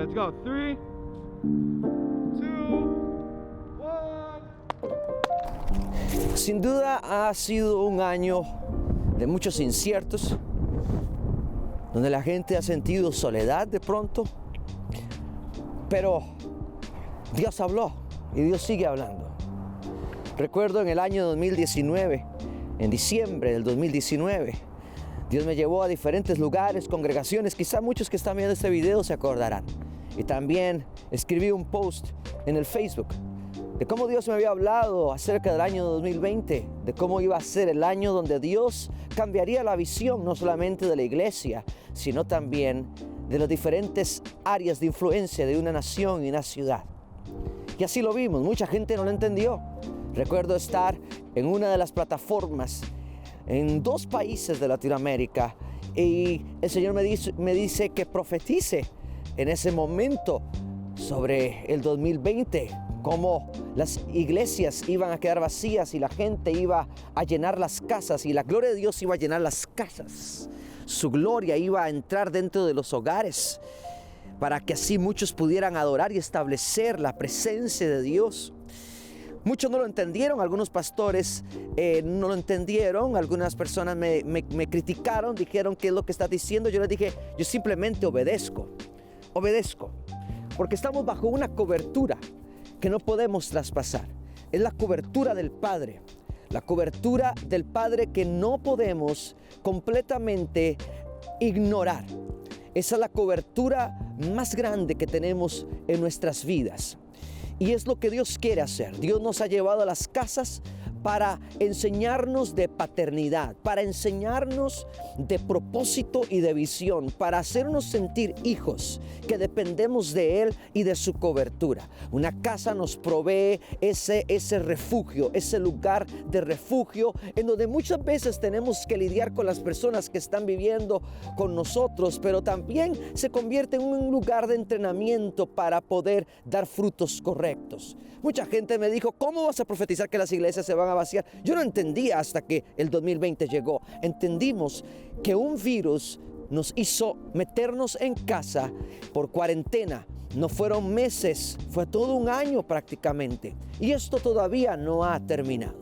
Okay, let's go. 3, 2, 1. Sin duda ha sido un año de muchos inciertos, donde la gente ha sentido soledad de pronto, pero Dios habló y Dios sigue hablando. Recuerdo en el año 2019, en diciembre del 2019, Dios me llevó a diferentes lugares, congregaciones, quizá muchos que están viendo este video se acordarán. Y también escribí un post en el Facebook de cómo Dios me había hablado acerca del año 2020, de cómo iba a ser el año donde Dios cambiaría la visión no solamente de la iglesia, sino también de las diferentes áreas de influencia de una nación y una ciudad. Y así lo vimos, mucha gente no lo entendió. Recuerdo estar en una de las plataformas en 2 países de Latinoamérica y el Señor me dice que profetice en ese momento sobre el 2020, cómo las iglesias iban a quedar vacías y la gente iba a llenar las casas y la gloria de Dios iba a llenar las casas. Su gloria iba a entrar dentro de los hogares para que así muchos pudieran adorar y establecer la presencia de Dios. Muchos no lo entendieron, algunos pastores no lo entendieron, algunas personas me criticaron, dijeron ¿qué es lo que estás diciendo? Yo les dije, yo simplemente obedezco, porque estamos bajo una cobertura que no podemos traspasar. Es la cobertura del Padre, la cobertura del Padre que no podemos completamente ignorar. Esa es la cobertura más grande que tenemos en nuestras vidas. Y es lo que Dios quiere hacer. Dios nos ha llevado a las casas para enseñarnos de paternidad, para enseñarnos de propósito y de visión, para hacernos sentir hijos que dependemos de Él y de su cobertura. Una casa nos provee ese refugio, ese lugar de refugio en donde muchas veces tenemos que lidiar con las personas que están viviendo con nosotros, pero también se convierte en un lugar de entrenamiento para poder dar frutos correctos. Mucha gente me dijo, ¿cómo vas a profetizar que las iglesias se van a vaciar? Yo no entendía hasta que el 2020 llegó. Entendimos que un virus nos hizo meternos en casa por cuarentena. No fueron meses, fue todo un año prácticamente. Y esto todavía no ha terminado.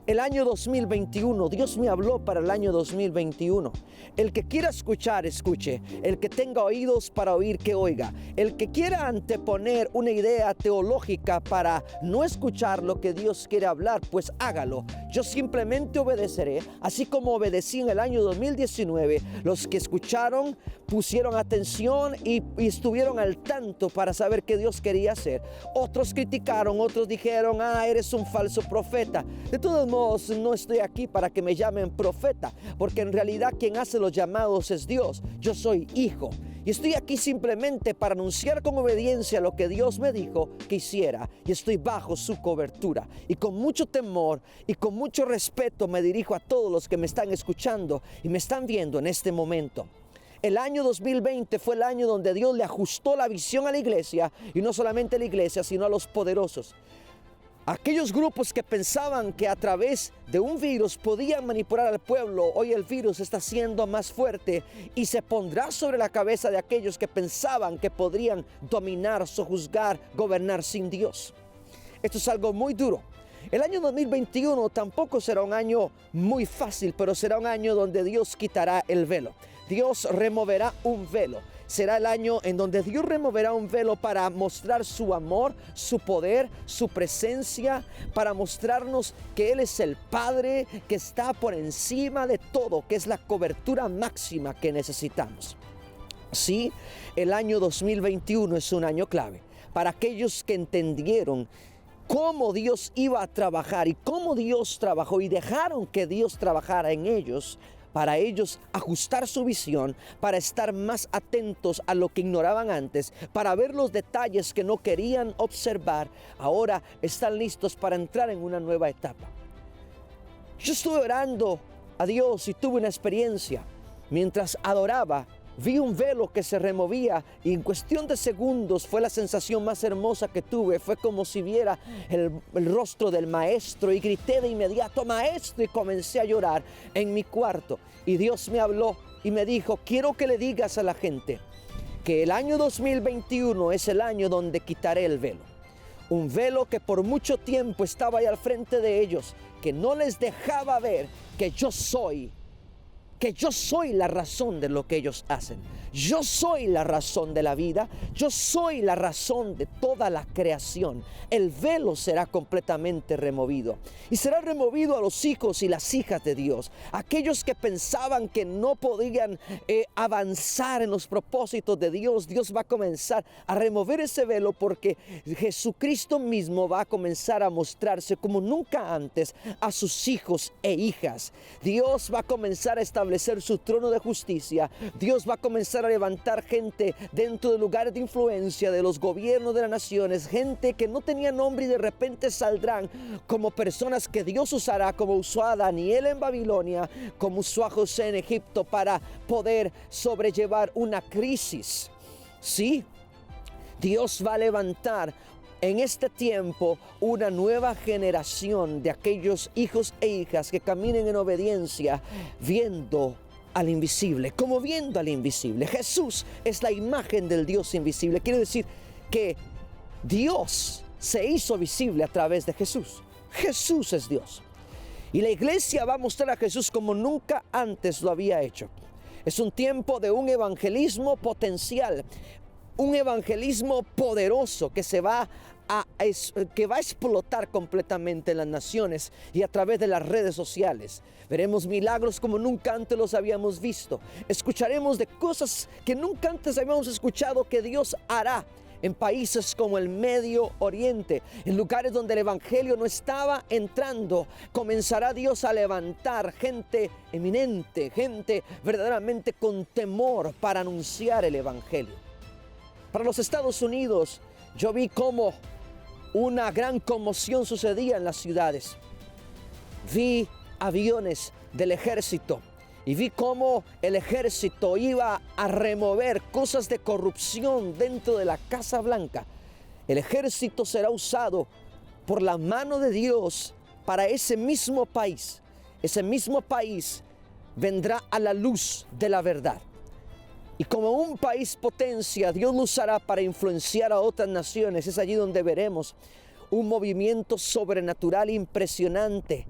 El año 2021, Dios me habló para el año 2021. El que quiera escuchar, escuche. El que tenga oídos para oír, que oiga. El que quiera anteponer una idea teológica para no escuchar lo que Dios quiere hablar, pues hágalo. Yo simplemente obedeceré, así como obedecí en el año 2019. Los que escucharon pusieron atención y estuvieron al tanto para saber qué Dios quería hacer. Otros criticaron, otros dijeron, eres un falso profeta. De todos modos, no estoy aquí para que me llamen profeta, porque en realidad quien hace los llamados es Dios. Yo soy hijo y estoy aquí simplemente para anunciar con obediencia lo que Dios me dijo que hiciera, y estoy bajo su cobertura. Y con mucho temor y con mucho respeto me dirijo a todos los que me están escuchando y me están viendo en este momento. El año 2020 fue el año donde Dios le ajustó la visión a la iglesia, y no solamente a la iglesia, sino a los poderosos. Aquellos grupos que pensaban que a través de un virus podían manipular al pueblo, hoy el virus está siendo más fuerte y se pondrá sobre la cabeza de aquellos que pensaban que podrían dominar, sojuzgar, gobernar sin Dios. Esto es algo muy duro. El año 2021 tampoco será un año muy fácil, pero será un año donde Dios quitará el velo. Dios removerá un velo. Será el año en donde Dios removerá un velo para mostrar su amor, su poder, su presencia, para mostrarnos que Él es el Padre, que está por encima de todo, que es la cobertura máxima que necesitamos. Sí, el año 2021 es un año clave para aquellos que entendieron cómo Dios iba a trabajar y cómo Dios trabajó y dejaron que Dios trabajara en ellos, para ellos ajustar su visión, para estar más atentos a lo que ignoraban antes, para ver los detalles que no querían observar. Ahora están listos para entrar en una nueva etapa. Yo estuve orando a Dios y tuve una experiencia. Mientras adoraba, vi un velo que se removía y en cuestión de segundos fue la sensación más hermosa que tuve. Fue como si viera el rostro del maestro y grité de inmediato, maestro, y comencé a llorar en mi cuarto. Y Dios me habló y me dijo, quiero que le digas a la gente que el año 2021 es el año donde quitaré el velo. Un velo que por mucho tiempo estaba ahí al frente de ellos, que no les dejaba ver que yo soy la razón de lo que ellos hacen. Yo soy la razón de la vida. Yo soy la razón de toda la creación. El velo será completamente removido. Y será removido a los hijos y las hijas de Dios. Aquellos que pensaban que no podían avanzar en los propósitos de Dios. Dios va a comenzar a remover ese velo, porque Jesucristo mismo va a comenzar a mostrarse como nunca antes a sus hijos e hijas. Dios va a comenzar a establecer su trono de justicia. Dios va a comenzar a levantar gente dentro de lugares de influencia de los gobiernos de las naciones, gente que no tenía nombre y de repente saldrán como personas que Dios usará, como usó a Daniel en Babilonia, como usó a José en Egipto para poder sobrellevar una crisis. Sí, Dios va a levantar en este tiempo una nueva generación de aquellos hijos e hijas que caminen en obediencia, viendo al invisible, como viendo al invisible. Jesús es la imagen del Dios invisible. Quiere decir que Dios se hizo visible a través de Jesús. Jesús es Dios. Y la iglesia va a mostrar a Jesús como nunca antes lo había hecho. Es un tiempo de un evangelismo potencial, un evangelismo poderoso que va a explotar completamente en las naciones y a través de las redes sociales. Veremos milagros como nunca antes los habíamos visto. Escucharemos de cosas que nunca antes habíamos escuchado que Dios hará en países como el Medio Oriente, en lugares donde el evangelio no estaba entrando. Comenzará Dios a levantar gente eminente, gente verdaderamente con temor para anunciar el evangelio. Para los Estados Unidos, yo vi cómo una gran conmoción sucedía en las ciudades. Vi aviones del ejército y vi cómo el ejército iba a remover cosas de corrupción dentro de la Casa Blanca. El ejército será usado por la mano de Dios para ese mismo país. Ese mismo país vendrá a la luz de la verdad. Y como un país potencia, Dios lo usará para influenciar a otras naciones. Es allí donde veremos un movimiento sobrenatural impresionante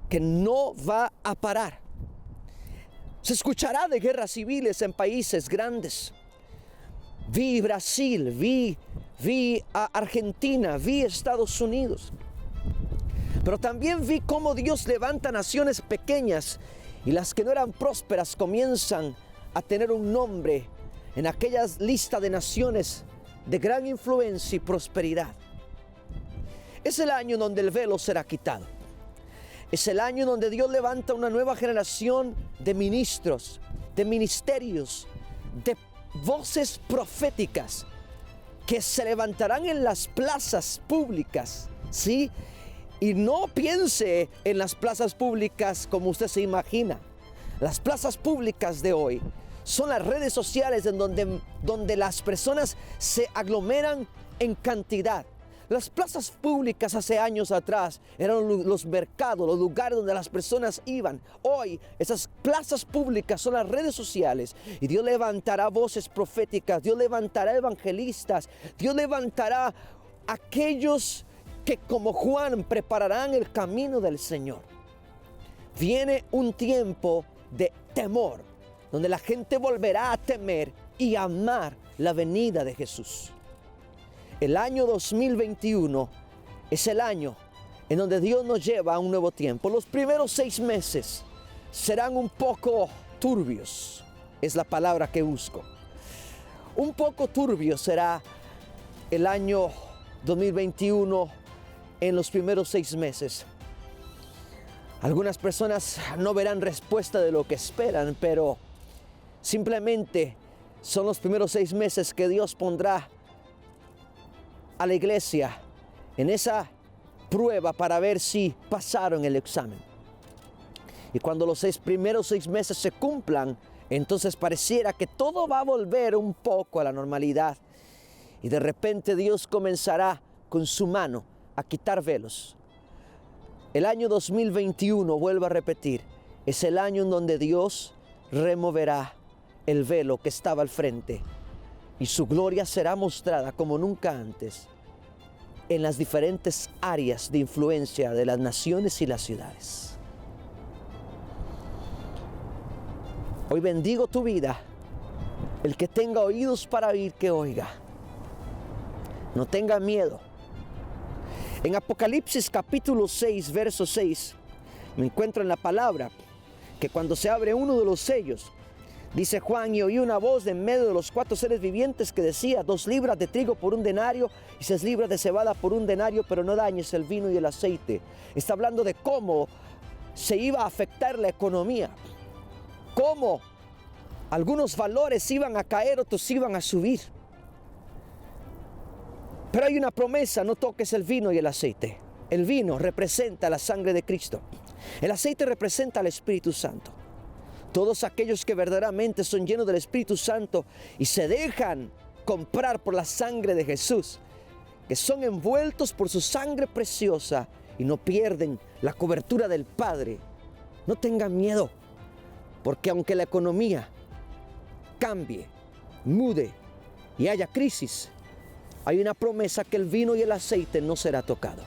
que no va a parar. Se escuchará de guerras civiles en países grandes. Vi Brasil, vi a Argentina, vi Estados Unidos. Pero también vi cómo Dios levanta naciones pequeñas, y las que no eran prósperas comienzan a tener un nombre en aquella lista de naciones de gran influencia y prosperidad. Es el año donde el velo será quitado. Es el año donde Dios levanta una nueva generación de ministros, de ministerios, de voces proféticas que se levantarán en las plazas públicas, ¿sí? Y no piense en las plazas públicas como usted se imagina. Las plazas públicas de hoy son las redes sociales en donde las personas se aglomeran en cantidad. Las plazas públicas hace años atrás eran los mercados, los lugares donde las personas iban. Hoy esas plazas públicas son las redes sociales, y Dios levantará voces proféticas, Dios levantará evangelistas, Dios levantará aquellos que como Juan prepararán el camino del Señor. Viene un tiempo de temor, donde la gente volverá a temer y amar la venida de Jesús. El año 2021 es el año en donde Dios nos lleva a un nuevo tiempo. Los primeros 6 meses serán un poco turbios, es la palabra que busco. Un poco turbio será el año 2021 en los primeros 6 meses. Algunas personas no verán respuesta de lo que esperan, pero simplemente son los primeros 6 meses que Dios pondrá a la iglesia en esa prueba para ver si pasaron el examen. Y cuando los primeros 6 meses se cumplan, entonces pareciera que todo va a volver un poco a la normalidad. Y de repente Dios comenzará con su mano a quitar velos. El año 2021, vuelvo a repetir, es el año en donde Dios removerá el velo que estaba al frente y su gloria será mostrada como nunca antes en las diferentes áreas de influencia de las naciones y las ciudades. Hoy bendigo tu vida. El que tenga oídos para oír, que oiga. No tenga miedo. En Apocalipsis capítulo 6, verso 6, me encuentro en la palabra que cuando se abre uno de los sellos, dice Juan, y oí una voz de en medio de los 4 seres vivientes que decía: 2 libras de trigo por 1 denario y 6 libras de cebada por 1 denario, pero no dañes el vino y el aceite. Está hablando de cómo se iba a afectar la economía, cómo algunos valores iban a caer, otros iban a subir. Pero hay una promesa: no toques el vino y el aceite. El vino representa la sangre de Cristo. El aceite representa al Espíritu Santo. Todos aquellos que verdaderamente son llenos del Espíritu Santo y se dejan comprar por la sangre de Jesús, que son envueltos por su sangre preciosa y no pierden la cobertura del Padre, no tengan miedo, porque aunque la economía cambie, mude y haya crisis, hay una promesa que el vino y el aceite no será tocado.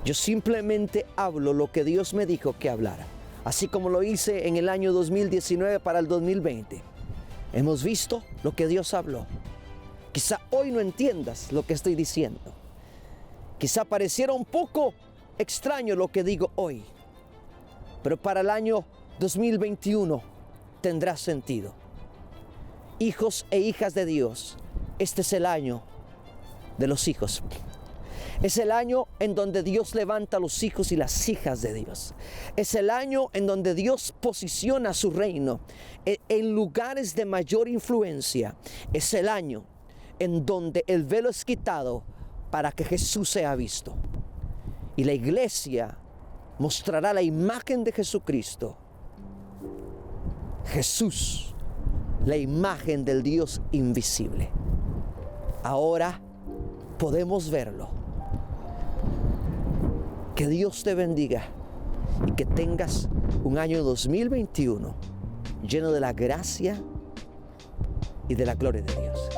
Yo simplemente hablo lo que Dios me dijo que hablara, así como lo hice en el año 2019 para el 2020. Hemos visto lo que Dios habló. Quizá hoy no entiendas lo que estoy diciendo. Quizá pareciera un poco extraño lo que digo hoy, pero para el año 2021 tendrá sentido. Hijos e hijas de Dios, este es el año de los hijos. Es el año en donde Dios levanta a los hijos y las hijas de Dios. Es el año en donde Dios posiciona su reino en lugares de mayor influencia. Es el año en donde el velo es quitado para que Jesús sea visto. Y la iglesia mostrará la imagen de Jesucristo. Jesús, la imagen del Dios invisible. Ahora podemos verlo. Que Dios te bendiga y que tengas un año 2021 lleno de la gracia y de la gloria de Dios.